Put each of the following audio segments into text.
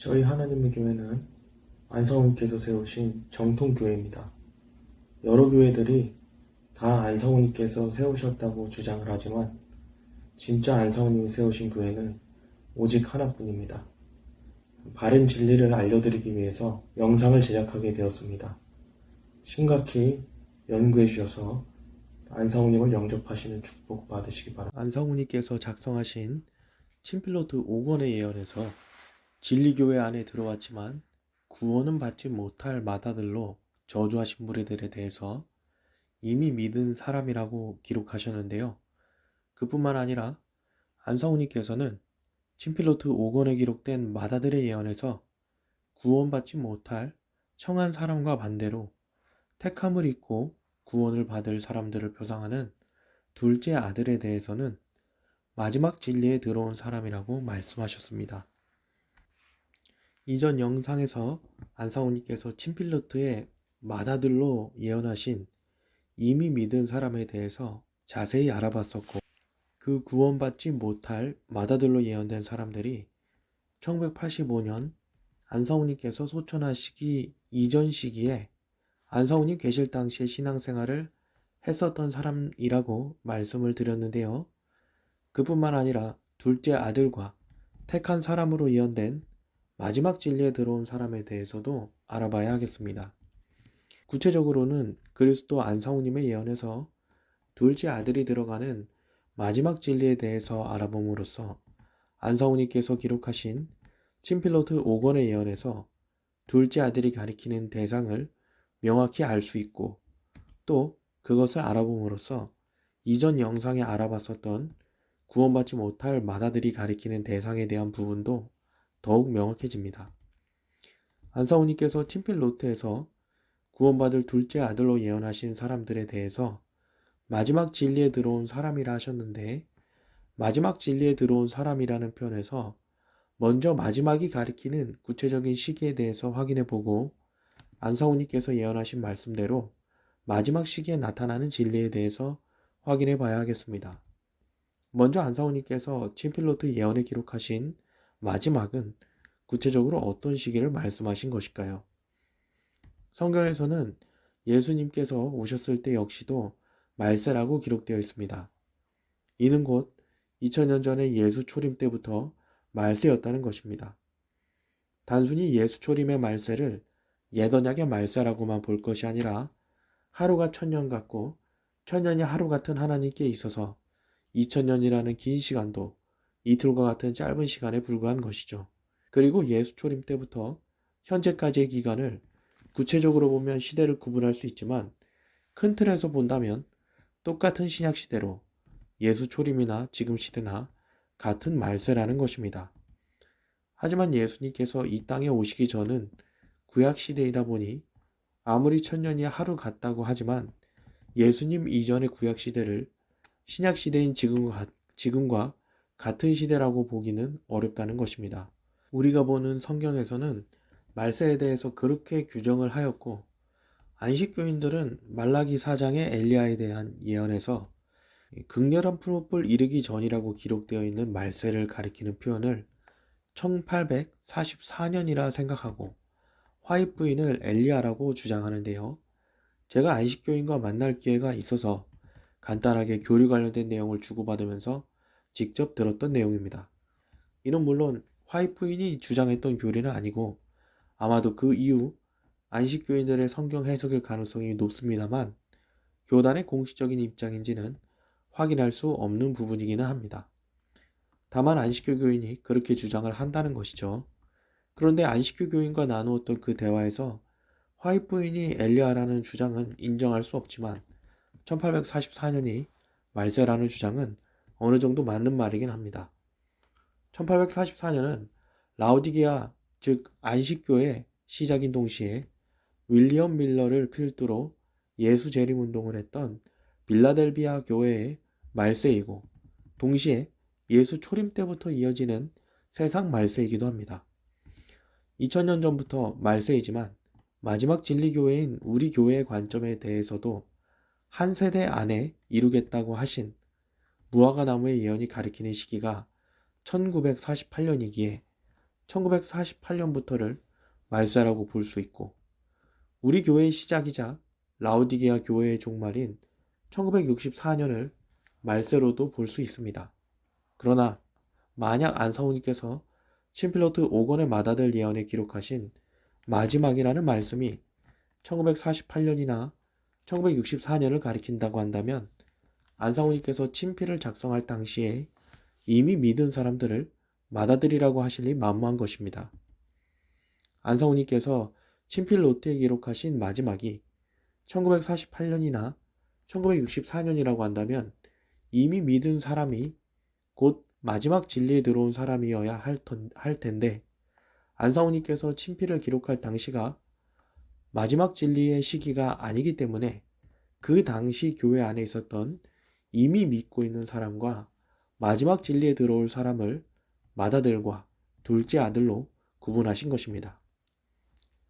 저희 하나님의 교회는 안성우님께서 세우신 정통교회입니다. 여러 교회들이 다 안성우님께서 세우셨다고 주장을 하지만 진짜 안성우님이 세우신 교회는 오직 하나뿐입니다. 바른 진리를 알려드리기 위해서 영상을 제작하게 되었습니다. 심각히 연구해 주셔서 안성우님을 영접하시는 축복 받으시기 바랍니다. 안성우님께서 작성하신 친필노트 5권의 예언에서 진리교회 안에 들어왔지만 구원은 받지 못할 마다들로 저주하신 무리들에 대해서 이미 믿은 사람이라고 기록하셨는데요. 그뿐만 아니라 안성우님께서는 친필노트 5권에 기록된 마다들의 예언에서 구원받지 못할 청한 사람과 반대로 택함을 입고 구원을 받을 사람들을 표상하는 둘째 아들에 대해서는 마지막 진리에 들어온 사람이라고 말씀하셨습니다. 이전 영상에서 안성우님께서 친필노트의 마다들로 예언하신 이미 믿은 사람에 대해서 자세히 알아봤었고, 그 구원받지 못할 마다들로 예언된 사람들이 1985년 안성우님께서 소천하시기 이전 시기에 안성우님 계실 당시에 신앙생활을 했었던 사람이라고 말씀을 드렸는데요. 그뿐만 아니라 둘째 아들과 택한 사람으로 예언된 마지막 진리에 들어온 사람에 대해서도 알아봐야 하겠습니다. 구체적으로는 그리스도 안성우님의 예언에서 둘째 아들이 들어가는 마지막 진리에 대해서 알아봄으로써 안성우님께서 기록하신 친필노트 5권의 예언에서 둘째 아들이 가리키는 대상을 명확히 알 수 있고, 또 그것을 알아봄으로써 이전 영상에 알아봤었던 구원받지 못할 마다들이 가리키는 대상에 대한 부분도 더욱 명확해집니다. 안성우님께서 친필노트에서 구원받을 둘째 아들로 예언하신 사람들에 대해서 마지막 진리에 들어온 사람이라 하셨는데, 마지막 진리에 들어온 사람이라는 표현에서 먼저 마지막이 가리키는 구체적인 시기에 대해서 확인해 보고, 안성우님께서 예언하신 말씀대로 마지막 시기에 나타나는 진리에 대해서 확인해 봐야 하겠습니다. 먼저 안성우님께서 친필노트 예언에 기록하신 마지막은 구체적으로 어떤 시기를 말씀하신 것일까요? 성경에서는 예수님께서 오셨을 때 역시도 말세라고 기록되어 있습니다. 이는 곧 2000년 전에 예수 초림 때부터 말세였다는 것입니다. 단순히 예수 초림의 말세를 옛 언약의 말세라고만 볼 것이 아니라 하루가 1000년 같고 1000년이 하루 같은 하나님께 있어서 2000년이라는 긴 시간도 이틀과 같은 짧은 시간에 불과한 것이죠. 그리고 예수 초림 때부터 현재까지의 기간을 구체적으로 보면 시대를 구분할 수 있지만, 큰 틀에서 본다면 똑같은 신약 시대로 예수 초림이나 지금 시대나 같은 말세라는 것입니다. 하지만 예수님께서 이 땅에 오시기 전은 구약 시대이다 보니 아무리 1000년이 하루 같다고 하지만 예수님 이전의 구약 시대를 신약 시대인 지금과 같은 시대라고 보기는 어렵다는 것입니다. 우리가 보는 성경에서는 말세에 대해서 그렇게 규정을 하였고, 안식교인들은 말라기 4장의 엘리야에 대한 예언에서 극렬한 풀무불 이르기 전이라고 기록되어 있는 말세를 가리키는 표현을 1844년이라 생각하고 화입 부인을 엘리야라고 주장하는데요. 제가 안식교인과 만날 기회가 있어서 간단하게 교류 관련된 내용을 주고받으면서 직접 들었던 내용입니다. 이는 물론 화입 부인이 주장했던 교리는 아니고 아마도 그 이후 안식교인들의 성경 해석일 가능성이 높습니다만, 교단의 공식적인 입장인지는 확인할 수 없는 부분이기는 합니다. 다만 안식교 교인이 그렇게 주장을 한다는 것이죠. 그런데 안식교 교인과 나누었던 그 대화에서 화입 부인이 엘리야라는 주장은 인정할 수 없지만 1844년이 말세라는 주장은 어느 정도 맞는 말이긴 합니다. 1844년은 라오디게아, 즉 안식교의 시작인 동시에 윌리엄 밀러를 필두로 예수 재림 운동을 했던 빌라델비아 교회의 말세이고, 동시에 예수 초림 때부터 이어지는 세상 말세이기도 합니다. 2000년 전부터 말세이지만 마지막 진리교회인 우리 교회의 관점에 대해서도 한 세대 안에 이루겠다고 하신 무화과 나무의 예언이 가리키는 시기가 1948년이기에 1948년부터를 말세라고 볼 수 있고, 우리 교회의 시작이자 라오디게아 교회의 종말인 1964년을 말세로도 볼 수 있습니다. 그러나 만약 안사오님께서 친필로트 5권의 마다들 예언에 기록하신 마지막이라는 말씀이 1948년이나 1964년을 가리킨다고 한다면 안사오님께서 친필을 작성할 당시에 이미 믿은 사람들을 마다들이라고 하실리 만무한 것입니다. 안사오님께서 친필 노트에 기록하신 마지막이 1948년이나 1964년이라고 한다면 이미 믿은 사람이 곧 마지막 진리에 들어온 사람이어야 할 텐데 안사오님께서 친필을 기록할 당시가 마지막 진리의 시기가 아니기 때문에 그 당시 교회 안에 있었던 이미 믿고 있는 사람과 마지막 진리에 들어올 사람을 마다들과 둘째 아들로 구분하신 것입니다.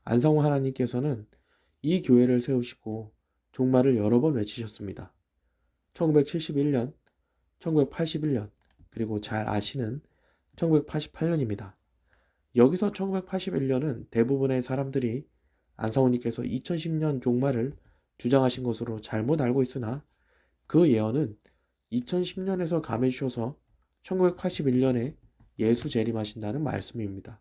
안사오 하나님께서는 이 교회를 세우시고 종말을 여러 번 외치셨습니다. 1971년, 1981년, 그리고 잘 아시는 1988년입니다. 여기서 1981년은 대부분의 사람들이 안사오님께서 2010년 종말을 주장하신 것으로 잘못 알고 있으나 그 예언은 2010년에서 감해 주셔서 1981년에 예수 재림하신다는 말씀입니다.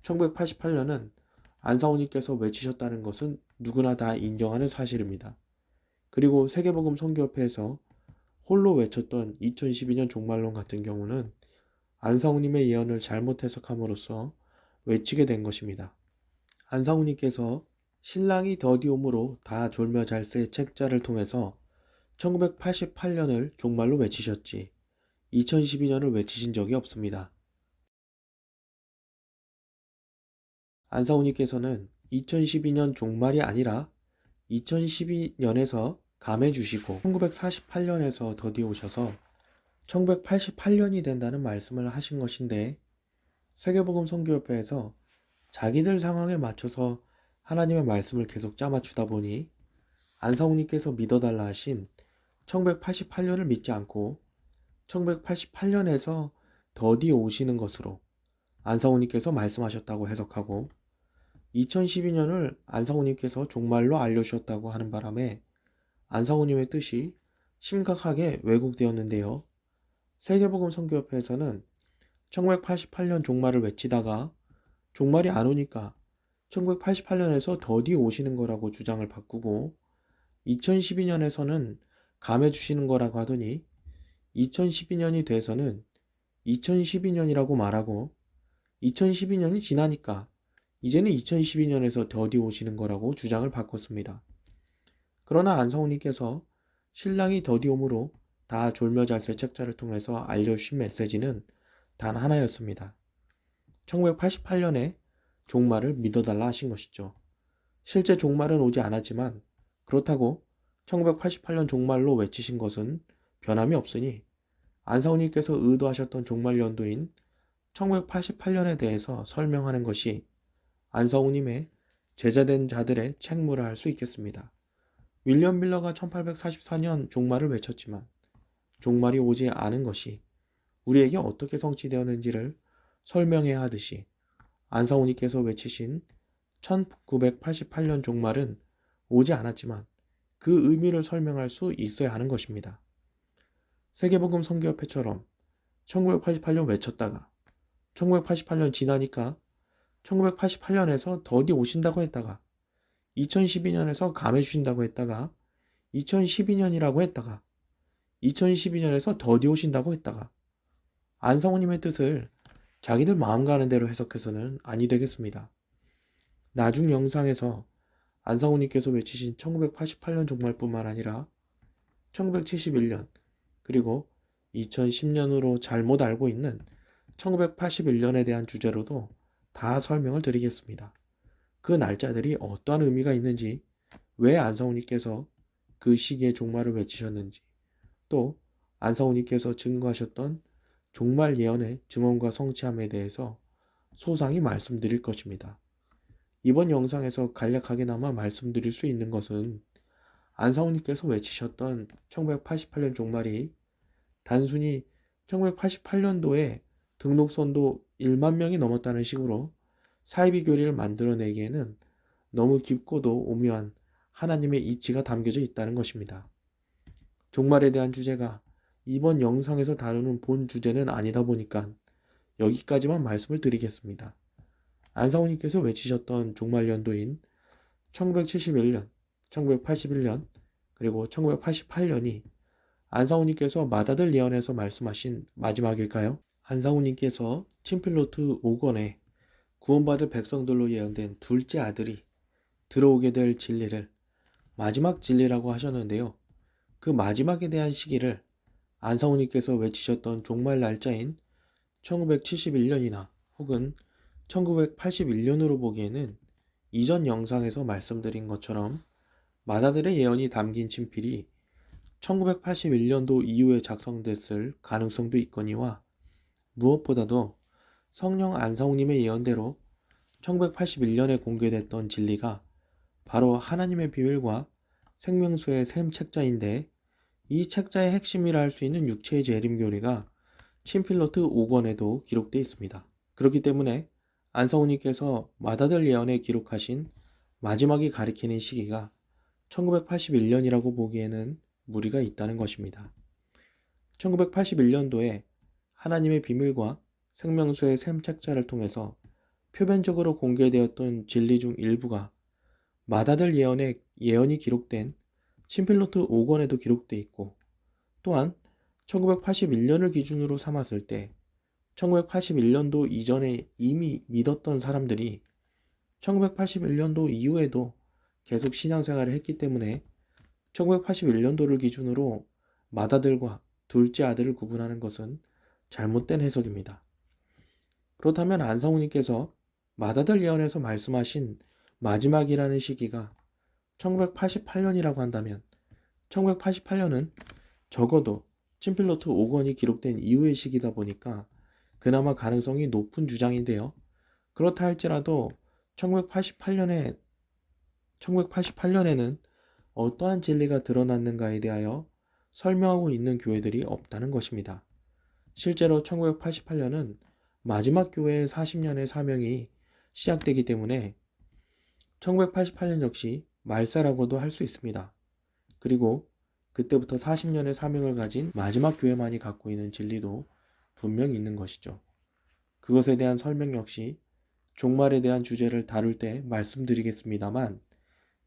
1988년은 안사오님께서 외치셨다는 것은 누구나 다 인정하는 사실입니다. 그리고 세계복음 선교협회에서 홀로 외쳤던 2012년 종말론 같은 경우는 안사오님의 예언을 잘못 해석함으로써 외치게 된 것입니다. 안사오님께서 신랑이 더디 옴으로 다 졸며 잘세 책자를 통해서 1988년을 종말로 외치셨지 2012년을 외치신 적이 없습니다. 안사오님께서는 2012년 종말이 아니라 2012년에서 감해 주시고 1948년에서 더디 오셔서 1988년이 된다는 말씀을 하신 것인데 세계복음 선교협회에서 자기들 상황에 맞춰서 하나님의 말씀을 계속 짜맞추다 보니 안사오님께서 믿어달라 하신 1988년을 믿지 않고 1988년에서 더디 오시는 것으로 안사오님께서 말씀하셨다고 해석하고 2012년을 안사오님께서 종말로 알려주셨다고 하는 바람에 안사오님의 뜻이 심각하게 왜곡되었는데요. 세계복음 선교협회에서는 1988년 종말을 외치다가 종말이 안 오니까 1988년에서 더디 오시는 거라고 주장을 바꾸고 2012년에서는 감해 주시는 거라고 하더니 2012년이 돼서는 2012년이라고 말하고 2012년이 지나니까 이제는 2012년에서 더디 오시는 거라고 주장을 바꿨습니다. 그러나 안사오님께서 신랑이 더디 옴으로 다 졸며 잘세 책자를 통해서 알려주신 메시지는 단 하나였습니다. 1988년에 종말을 믿어달라 하신 것이죠. 실제 종말은 오지 않았지만 그렇다고 1988년 종말로 외치신 것은 변함이 없으니 안사오님께서 의도하셨던 종말 연도인 1988년에 대해서 설명하는 것이 안사오님의 제자된 자들의 책무라 할 수 있겠습니다. 윌리엄 밀러가 1844년 종말을 외쳤지만 종말이 오지 않은 것이 우리에게 어떻게 성취되었는지를 설명해야 하듯이 안사오님께서 외치신 1988년 종말은 오지 않았지만 그 의미를 설명할 수 있어야 하는 것입니다. 세계복음 선교협회처럼 1988년 외쳤다가 1988년 지나니까 1988년에서 더디 오신다고 했다가 2012년에서 감해 주신다고 했다가 2012년이라고 했다가 2012년에서 더디 오신다고 했다가 안사오님의 뜻을 자기들 마음 가는 대로 해석해서는 아니 되겠습니다. 나중 영상에서 안사오님께서 외치신 1988년 종말뿐만 아니라 1971년 그리고 2010년으로 잘못 알고 있는 1981년에 대한 주제로도 다 설명을 드리겠습니다. 그 날짜들이 어떠한 의미가 있는지, 왜 안사오님께서 그 시기에 종말을 외치셨는지, 또 안사오님께서 증거하셨던 종말 예언의 증언과 성취함에 대해서 소상히 말씀드릴 것입니다. 이번 영상에서 간략하게나마 말씀드릴 수 있는 것은 안사오님께서 외치셨던 1988년 종말이 단순히 1988년도에 등록선도 1만 명이 넘었다는 식으로 사이비 교리를 만들어내기에는 너무 깊고도 오묘한 하나님의 이치가 담겨져 있다는 것입니다. 종말에 대한 주제가 이번 영상에서 다루는 본 주제는 아니다 보니까 여기까지만 말씀을 드리겠습니다. 안상우님께서 외치셨던 종말 연도인 1971년, 1981년, 그리고 1988년이 안상우님께서 맏아들 예언에서 말씀하신 마지막일까요? 안상우님께서 친필노트 5권에 구원받을 백성들로 예언된 둘째 아들이 들어오게 될 진리를 마지막 진리라고 하셨는데요. 그 마지막에 대한 시기를 안상우님께서 외치셨던 종말 날짜인 1971년이나 혹은 1981년으로 보기에는 이전 영상에서 말씀드린 것처럼 맏아들의 예언이 담긴 친필이 1981년도 이후에 작성됐을 가능성도 있거니와 무엇보다도 성령 안상우님의 예언대로 1981년에 공개됐던 진리가 바로 하나님의 비밀과 생명수의 샘 책자인데 이 책자의 핵심이라 할 수 있는 육체의 재림 교리가 친필노트 5권에도 기록되어 있습니다. 그렇기 때문에 안상우님께서 맏아들 예언에 기록하신 마지막이 가리키는 시기가 1981년이라고 보기에는 무리가 있다는 것입니다. 1981년도에 하나님의 비밀과 생명수의 샘 책자를 통해서 표면적으로 공개되었던 진리 중 일부가 맏아들 예언에 예언이 기록된 친필노트 5권에도 기록되어 있고 또한 1981년을 기준으로 삼았을 때 1981년도 이전에 이미 믿었던 사람들이 1981년도 이후에도 계속 신앙생활을 했기 때문에 1981년도를 기준으로 맏아들과 둘째 아들을 구분하는 것은 잘못된 해석입니다. 그렇다면 안상우님께서 맏아들 예언에서 말씀하신 마지막이라는 시기가 1988년이라고 한다면 1988년은 적어도 친필노트 5권이 기록된 이후의 시기다 보니까 그나마 가능성이 높은 주장인데요. 그렇다 할지라도 1988년에는 어떠한 진리가 드러났는가에 대하여 설명하고 있는 교회들이 없다는 것입니다. 실제로 1988년은 마지막 교회의 40년의 사명이 시작되기 때문에 1988년 역시 말세라고도 할 수 있습니다. 그리고 그때부터 40년의 사명을 가진 마지막 교회만이 갖고 있는 진리도 분명히 있는 것이죠. 그것에 대한 설명 역시 종말에 대한 주제를 다룰 때 말씀드리겠습니다만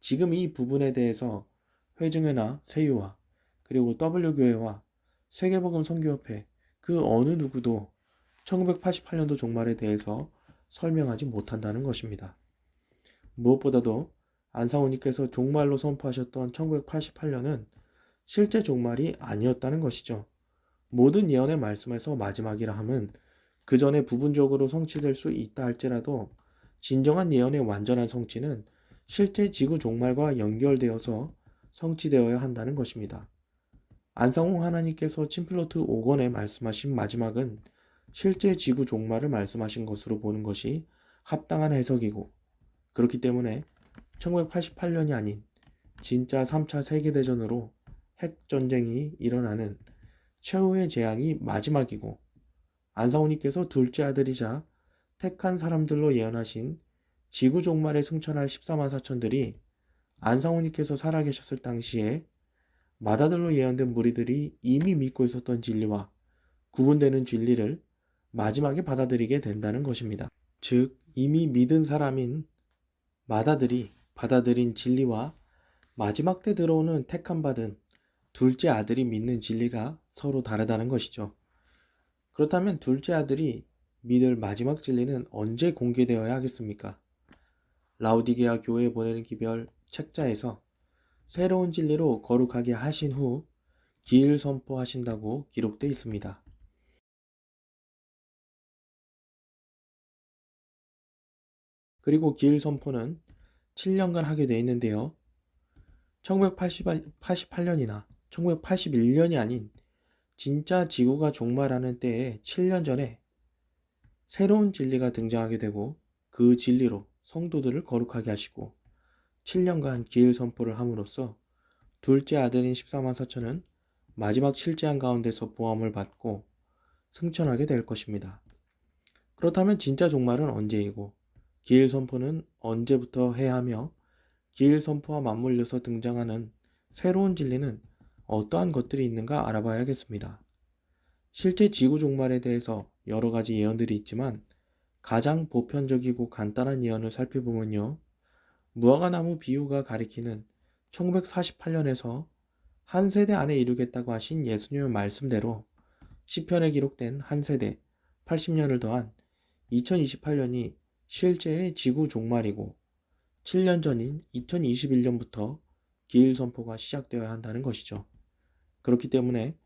지금 이 부분에 대해서 회중회나 세유와 그리고 W교회와 세계복음 선교협회 그 어느 누구도 1988년도 종말에 대해서 설명하지 못한다는 것입니다. 무엇보다도 안상우님께서 종말로 선포하셨던 1988년은 실제 종말이 아니었다는 것이죠. 모든 예언의 말씀에서 마지막이라 함은 그 전에 부분적으로 성취될 수 있다 할지라도 진정한 예언의 완전한 성취는 실제 지구 종말과 연결되어서 성취되어야 한다는 것입니다. 안상홍 하나님께서 친필노트 5권에 말씀하신 마지막은 실제 지구 종말을 말씀하신 것으로 보는 것이 합당한 해석이고 그렇기 때문에 1988년이 아닌 진짜 3차 세계대전으로 핵전쟁이 일어나는 최후의 재앙이 마지막이고 안상우님께서 둘째 아들이자 택한 사람들로 예언하신 지구 종말에 승천할 14만 4천들이 안상우님께서 살아계셨을 당시에 맏아들로 예언된 무리들이 이미 믿고 있었던 진리와 구분되는 진리를 마지막에 받아들이게 된다는 것입니다. 즉 이미 믿은 사람인 맏아들이 받아들인 진리와 마지막 때 들어오는 택함 받은 둘째 아들이 믿는 진리가 서로 다르다는 것이죠. 그렇다면 둘째 아들이 믿을 마지막 진리는 언제 공개되어야 하겠습니까? 라오디게아 교회에 보내는 기별 책자에서 새로운 진리로 거룩하게 하신 후 기일 선포하신다고 기록되어 있습니다. 그리고 기일 선포는 7년간 하게 되어 있는데요. 1988년이나 1981년이 아닌 진짜 지구가 종말하는 때에 7년 전에 새로운 진리가 등장하게 되고 그 진리로 성도들을 거룩하게 하시고 7년간 기일 선포를 함으로써 둘째 아들인 14만 4천은 마지막 7재앙 가운데서 보함을 받고 승천하게 될 것입니다. 그렇다면 진짜 종말은 언제이고 기일 선포는 언제부터 해야 하며 기일 선포와 맞물려서 등장하는 새로운 진리는 어떠한 것들이 있는가 알아봐야겠습니다. 실제 지구 종말에 대해서 여러 가지 예언들이 있지만 가장 보편적이고 간단한 예언을 살펴보면요. 무화과나무 비유가 가리키는 1948년에서 한 세대 안에 이루겠다고 하신 예수님의 말씀대로 시편에 기록된 한 세대 80년을 더한 2028년이 실제의 지구 종말이고 7년 전인 2021년부터 기일 선포가 시작되어야 한다는 것이죠. 그렇기 때문에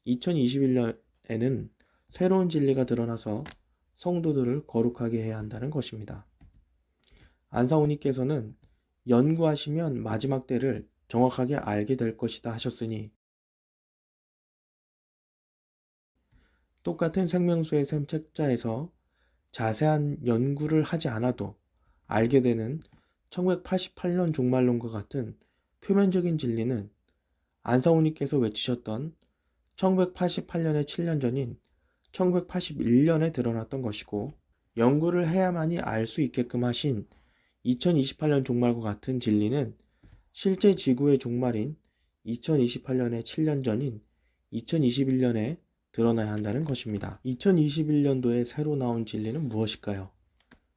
2021년에는 새로운 진리가 드러나서 성도들을 거룩하게 해야 한다는 것입니다. 안사오님께서는 연구하시면 마지막 때를 정확하게 알게 될 것이다 하셨으니 똑같은 생명수의 셈 책자에서 자세한 연구를 하지 않아도 알게 되는 1988년 종말론과 같은 표면적인 진리는 안사오님께서 외치셨던 1988년의 7년 전인 1981년에 드러났던 것이고 연구를 해야만이 알 수 있게끔 하신 2028년 종말과 같은 진리는 실제 지구의 종말인 2028년의 7년 전인 2021년에 드러나야 한다는 것입니다. 2021년도에 새로 나온 진리는 무엇일까요?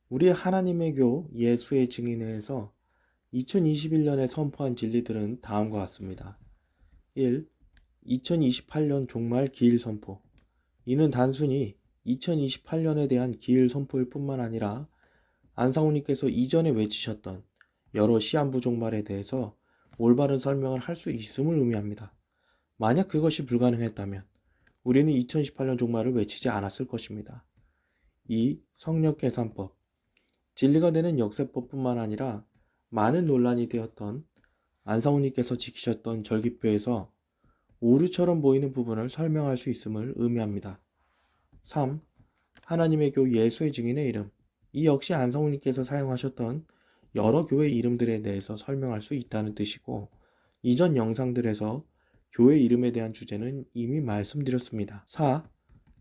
우리 하나님의 교 예수의 증인회에서 2021년에 선포한 진리들은 다음과 같습니다. 1. 2028년 종말 기일 선포. 이는 단순히 2028년에 대한 기일 선포일 뿐만 아니라 안상우님께서 이전에 외치셨던 여러 시한부 종말에 대해서 올바른 설명을 할 수 있음을 의미합니다. 만약 그것이 불가능했다면 우리는 2018년 종말을 외치지 않았을 것입니다. 2. 성역 계산법. 진리가 되는 역세법뿐만 아니라 많은 논란이 되었던 안상우님께서 지키셨던 절기표에서 오류처럼 보이는 부분을 설명할 수 있음을 의미합니다. 3. 하나님의 교 예수의 증인의 이름. 이 역시 안성우님께서 사용하셨던 여러 교회 이름들에 대해서 설명할 수 있다는 뜻이고 이전 영상들에서 교회 이름에 대한 주제는 이미 말씀드렸습니다. 4.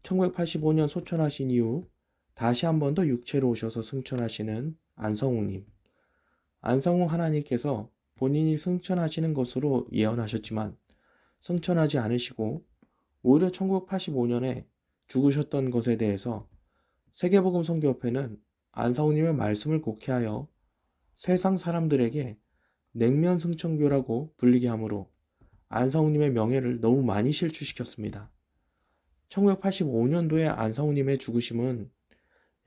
1985년 소천하신 이후 다시 한 번 더 육체로 오셔서 승천하시는 안성우님. 안성우 하나님께서 본인이 승천하시는 것으로 예언하셨지만 승천하지 않으시고 오히려 1985년에 죽으셨던 것에 대해서 세계복음 선교협회는 안사오님의 말씀을 곡해하여 세상 사람들에게 냉면 승천교라고 불리게 하므로 안사오님의 명예를 너무 많이 실추시켰습니다. 1985년도에 안사오님의 죽으심은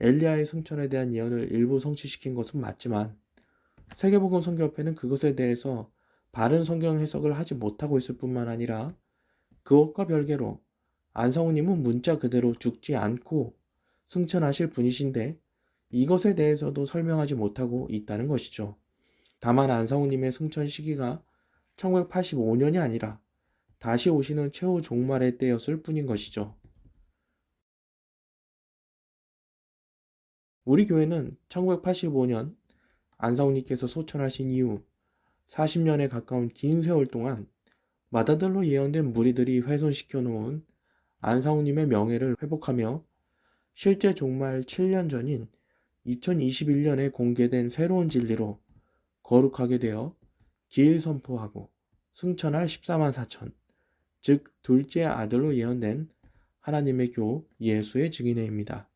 엘리야의 승천에 대한 예언을 일부 성취시킨 것은 맞지만 세계복음 선교협회는 그것에 대해서 바른 성경 해석을 하지 못하고 있을 뿐만 아니라 그것과 별개로 안성우님은 문자 그대로 죽지 않고 승천하실 분이신데 이것에 대해서도 설명하지 못하고 있다는 것이죠. 다만 안성우님의 승천 시기가 1985년이 아니라 다시 오시는 최후 종말의 때였을 뿐인 것이죠. 우리 교회는 1985년 안성우님께서 소천하신 이후 40년에 가까운 긴 세월 동안 마다들로 예언된 무리들이 훼손시켜 놓은 안상우님의 명예를 회복하며 실제 종말 7년 전인 2021년에 공개된 새로운 진리로 거룩하게 되어 기일 선포하고 승천할 14만 4천, 즉 둘째 아들로 예언된 하나님의 교 예수의 증인회입니다.